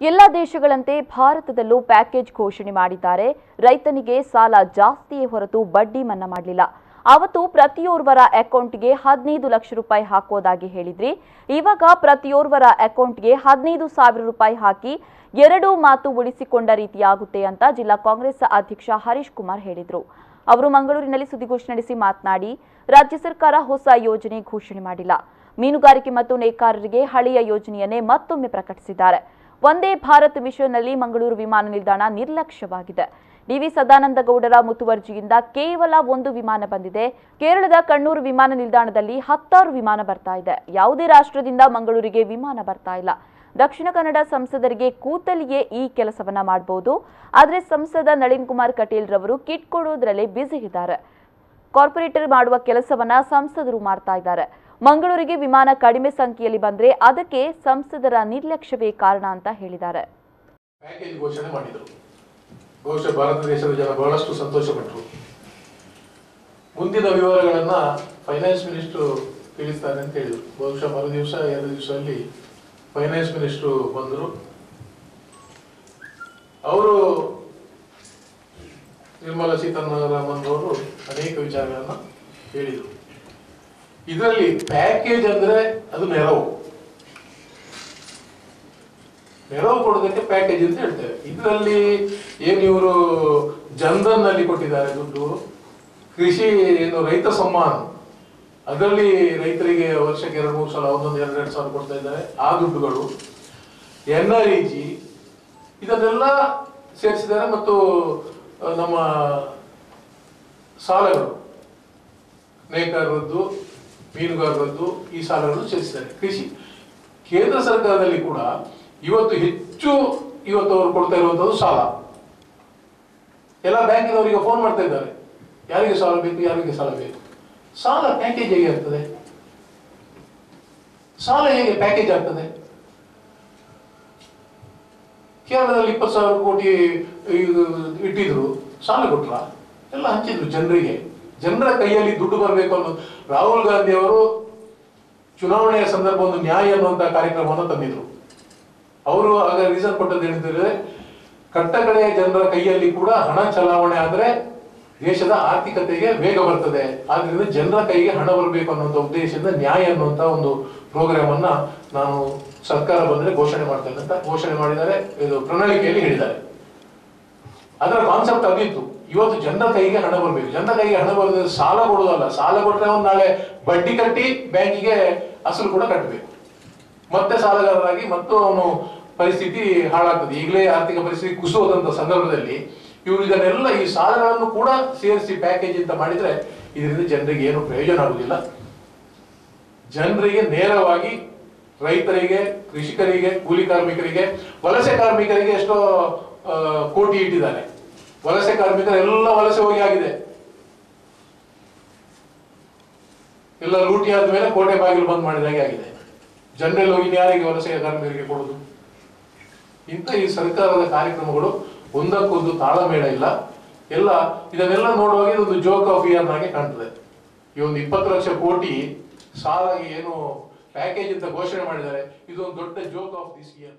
ಎಲ್ಲ ದೇಶಗಳಂತೆ ಭಾರತದಲ್ಲೂ ಪ್ಯಾಕೇಜ್ ಘೋಷಣೆ ಮಾಡಿದ್ದಾರೆ. ರೈತನಿಗೆ ಸಾಲ ಜಾಸ್ತಿಯೇ ಹೊರತು ಬಡ್ಡಿ ಮನ್ನಾ ಮಾಡಲಿಲ್ಲ. ಅವತ್ತು ಪ್ರತಿಯೋರ್ವರ ಅಕೌಂಟ್ಗೆ 15 ಲಕ್ಷ ರೂಪಾಯಿ ಹಾಕೋದಾಗಿ ಹೇಳಿದ್ರಿ. ಇವಾಗ ಪ್ರತಿಯೋರ್ವರ ಅಕೌಂಟ್ಗೆ 15,000 ರೂಪಾಯಿ ಹಾಕಿ ಎರಡು ಮಾತು ಉಳಿಸಿಕೊಂಡ ರೀತಿಯಾಗುತ್ತೆ ಅಂತ ಜಿಲ್ಲಾ ಕಾಂಗ್ರೆಸ್ ಅಧ್ಯಕ್ಷ ಹರೀಶ್ ಕುಮಾರ್ ಹೇಳಿದರು. ಅವರು ಮಂಗಳೂರಿನಲ್ಲಿ ಸುದ್ದಿಗೋಷ್ಠಿ ನಡೆಸಿ ಮಾತನಾಡಿ, ರಾಜ್ಯ ಸರ್ಕಾರ ಹೊಸ ಯೋಜನೆ ಘೋಷಣೆ ಮಾಡಿಲ್ಲ. ಮೀನುಗಾರಿಕೆ ಮತ್ತು ನೇಕಾರರಿಗೆ ಹಳೆಯ ಯೋಜನೆಯನ್ನೇ ಮತ್ತೊಮ್ಮೆ ಪ್ರಕಟಿಸಿದ್ದಾರೆ. ವಂದೇ ಭಾರತ್ ಮಿಷನ್ನಲ್ಲಿ ಮಂಗಳೂರು ವಿಮಾನ ನಿಲ್ದಾಣ ನಿರ್ಲಕ್ಷ್ಯವಾಗಿದೆ. ಡಿವಿ ಸದಾನಂದಗೌಡರ ಮುತುವರ್ಜಿಯಿಂದ ಕೇವಲ ಒಂದು ವಿಮಾನ ಬಂದಿದೆ. ಕೇರಳದ ಕಣ್ಣೂರು ವಿಮಾನ ನಿಲ್ದಾಣದಲ್ಲಿ 10 ವಿಮಾನ ಬರ್ತಾ ಇದೆ. ಯಾವುದೇ ರಾಷ್ಟ್ರದಿಂದ ಮಂಗಳೂರಿಗೆ ವಿಮಾನ ಬರ್ತಾ ಇಲ್ಲ. ದಕ್ಷಿಣ ಕನ್ನಡ ಸಂಸದರಿಗೆ ಕೂತಲ್ಲಿಯೇ ಈ ಕೆಲಸವನ್ನ ಮಾಡಬಹುದು. ಆದರೆ ಸಂಸದ ನಳಿನ್ ಕುಮಾರ್ ಕಟೀಲ್ ರವರು ಕಿಟ್ ಕೊಡೋದ್ರಲ್ಲೇ ಬ್ಯುಸಿ ಇದ್ದಾರೆ. ಕಾರ್ಪೊರೇಟರ್ ಮಾಡುವ ಕೆಲಸವನ್ನ ಸಂಸದರು ಮಾಡ್ತಾ ಇದ್ದಾರೆ. ಮಂಗಳೂರಿಗೆ ವಿಮಾನ ಕಡಿಮೆ ಸಂಖ್ಯೆಯಲ್ಲಿ ಬಂದ್ರೆ ಅದಕ್ಕೆ ಸಂಸದರ ನಿರ್ಲಕ್ಷ್ಯವೇ ಕಾರಣ ಅಂತ ಹೇಳಿದ್ದಾರೆ. ಪ್ಯಾಕೇಜ್ ಘೋಷಣೆ ಮಾಡಿದರು. ಬಹುಶಃ ಭಾರತ ದೇಶದ ಜನ ಬಹಳಷ್ಟು ಸಂತೋಷಪಟ್ಟರು. ಮುಂದಿನ ವಿವರಗಳನ್ನ ಫೈನಾನ್ಸ್ ಮಿನಿಸ್ಟರ್ ತಿಳಿಸ್ತಾರೆ ಅಂತ ಹೇಳಿದರು. ಬಹುಶಃ ಮರು ದಿವಸ 2 ದಿವಸದಲ್ಲಿ ಫೈನಾನ್ಸ್ ಮಿನಿಸ್ಟರ್ ಬಂದರು. ಅವರು ನಿರ್ಮಲಾ ಸೀತಾರಾಮನ್ ಅವರು ಅನೇಕ ವಿಚಾರಗಳನ್ನ ಹೇಳಿದರು. ಇದರಲ್ಲಿ ಪ್ಯಾಕೇಜ್ ಅಂದ್ರೆ ಅದು ನೆರವು ಕೊಡೋದಕ್ಕೆ ಪ್ಯಾಕೇಜ್ ಅಂತ ಹೇಳ್ತೇವೆ. ಇದರಲ್ಲಿ ಏನು ಇವರು ಜನ್ಧನ್ ನಲ್ಲಿ ಕೊಟ್ಟಿದ್ದಾರೆ ದುಡ್ಡು, ಕೃಷಿ ಏನು ರೈತ ಸಮ್ಮಾನ ಅದರಲ್ಲಿ ರೈತರಿಗೆ ವರ್ಷಕ್ಕೆ 2-3 ಸಲ 1-2 ಸಾವಿರ ಕೊಡ್ತಾ ಇದ್ದಾರೆ. ಆ ದುಡ್ಡುಗಳು NREG ಇದನ್ನೆಲ್ಲ ಸೇರಿಸಿದ್ದಾರೆ. ಮತ್ತು ನಮ್ಮ ಸಾಲಗಳು ನೇಕಾರರದ್ದು, ಮೀನುಗಾರರದ್ದು ಈ ಸಾಲಗಳನ್ನು ಸೇರಿಸಿದ್ದಾರೆ. ಕೃಷಿ ಕೇಂದ್ರ ಸರ್ಕಾರದಲ್ಲಿ ಕೂಡ ಇವತ್ತು ಅವರು ಕೊಡ್ತಾ ಇರುವಂತದ್ದು ಸಾಲ. ಎಲ್ಲ ಬ್ಯಾಂಕಿನವರಿಗೆ ಫೋನ್ ಮಾಡ್ತಾ ಇದ್ದಾರೆ, ಯಾರಿಗೆ ಸಾಲ ಬೇಕು, ಯಾರಿಗೆ ಸಾಲ ಬೇಕು. ಸಾಲ ಪ್ಯಾಕೇಜ್ ಹೇಗೆ ಆಗ್ತದೆ? ಸಾಲ ಹೇಗೆ ಪ್ಯಾಕೇಜ್ ಆಗ್ತದೆ? ಕೇರಳದಲ್ಲಿ 20,000 ಕೋಟಿ ಇಟ್ಟಿದ್ರು, ಸಾಲ ಕೊಟ್ರ? ಎಲ್ಲ ಹಂಚಿದ್ರು ಜನರಿಗೆ. ಜನರ ಕೈಯಲ್ಲಿ ದುಡ್ಡು ಬರಬೇಕು ಅನ್ನೋದು. ರಾಹುಲ್ ಗಾಂಧಿ ಅವರು ಚುನಾವಣೆಯ ಸಂದರ್ಭ ಒಂದು ನ್ಯಾಯ ಅನ್ನುವಂತಹ ಕಾರ್ಯಕ್ರಮವನ್ನು ತಂದಿದ್ರು. ಅವರು ಆಗ ರೀಸನ್ ಕೊಟ್ಟದ್ದು ಹೇಳಿದ್ರೆ, ಕಟ್ಟಕಡೆಯ ಜನರ ಕೈಯಲ್ಲಿ ಕೂಡ ಹಣ ಚಲಾವಣೆ ಆದ್ರೆ ದೇಶದ ಆರ್ಥಿಕತೆಗೆ ವೇಗ ಬರ್ತದೆ. ಆದ್ರಿಂದ ಜನರ ಕೈಗೆ ಹಣ ಬರಬೇಕು ಅನ್ನುವಂಥ ಉದ್ದೇಶದಿಂದ ನ್ಯಾಯ ಅನ್ನುವಂತ ಒಂದು ಪ್ರೋಗ್ರಾಮ್ ಅನ್ನ ನಾನು ಸರ್ಕಾರ ಬಂದ್ರೆ ಘೋಷಣೆ ಮಾಡ್ತೇನೆ ಅಂತ ಘೋಷಣೆ ಮಾಡಿದ್ದಾರೆ. ಇದು ಪ್ರಣಾಳಿಕೆಯಲ್ಲಿ ಹೇಳಿದ್ದಾರೆ. ಅದರ ಕಾನ್ಸೆಪ್ಟ್ ಅದಿತ್ತು. ಇವತ್ತು ಜನರ ಕೈಗೆ ಹಣ ಬರಬೇಕು. ಜನರ ಕೈಗೆ ಹಣ ಬರೋದ್ರೆ ಸಾಲ ಕೊಡೋದಲ್ಲ. ಸಾಲ ಕೊಟ್ಟರೆ ಅವನು ನಾಳೆ ಬಡ್ಡಿ ಕಟ್ಟಿ ಬ್ಯಾಂಕಿಗೆ ಅಸಲು ಕೂಡ ಕಟ್ಟಬೇಕು. ಮತ್ತೆ ಸಾಲಗಾರರಾಗಿ ಮತ್ತು ಅವನು ಪರಿಸ್ಥಿತಿ ಹಾಳಾಗ್ತದೆ. ಈಗಲೇ ಆರ್ಥಿಕ ಪರಿಸ್ಥಿತಿ ಕುಸಿಯೋದಂತ ಸಂದರ್ಭದಲ್ಲಿ ಇವರು ಇದನ್ನೆಲ್ಲ ಈ ಸಾಲಗಳನ್ನು ಕೂಡ ಸೇರಿಸಿ ಪ್ಯಾಕೇಜ್ ಅಂತ ಮಾಡಿದ್ರೆ ಇದರಿಂದ ಜನರಿಗೆ ಏನು ಪ್ರಯೋಜನ ಆಗುದಿಲ್ಲ. ಜನರಿಗೆ ನೇರವಾಗಿ ರೈತರಿಗೆ, ಕೃಷಿಕರಿಗೆ, ಕೂಲಿ ಕಾರ್ಮಿಕರಿಗೆ, ವಲಸೆ ಕಾರ್ಮಿಕರಿಗೆ ಎಷ್ಟೋ ಕೋಟಿ ಇಟ್ಟಿದ್ದಾರೆ. ವಲಸೆ ಕಾರ್ಮಿಕರೆಲ್ಲ ವಲಸೆ ಹೋಗಿ ಆಗಿದೆ. ಎಲ್ಲ ಲೂಟಿ ಆದ್ಮೇಲೆ ಕೋಟೆ ಬಾಗಿಲು ಬಂದ್ ಮಾಡಿದಾಗೆ ಆಗಿದೆ. ಜನರಲ್ಲಿ ಹೋಗಿ ಯಾರಿಗೆ ವಲಸೆ ಕಾರ್ಮಿಕರಿಗೆ ಕೊಡುದು? ಇಂಥ ಈ ಸರ್ಕಾರದ ಕಾರ್ಯಕ್ರಮಗಳು ಒಂದಕ್ಕೊಂದು ತಾಳಮೇಳ ಇಲ್ಲ. ಇದನ್ನೆಲ್ಲ ನೋಡುವಾಗ ಇದೊಂದು ಜೋಕ್ ಆಫ್ ಇಯರ್ ನಾಗೆ ಕಾಣ್ತದೆ. ಈ ಒಂದು 20 ಲಕ್ಷ ಕೋಟಿ ಸಾಲ ಏನು ಪ್ಯಾಕೇಜ್ ಅಂತ ಘೋಷಣೆ ಮಾಡಿದ್ದಾರೆ, ಇದೊಂದು ದೊಡ್ಡ ಜೋಕ್ ಆಫ್ ದಿಸ್ ಇಯರ್.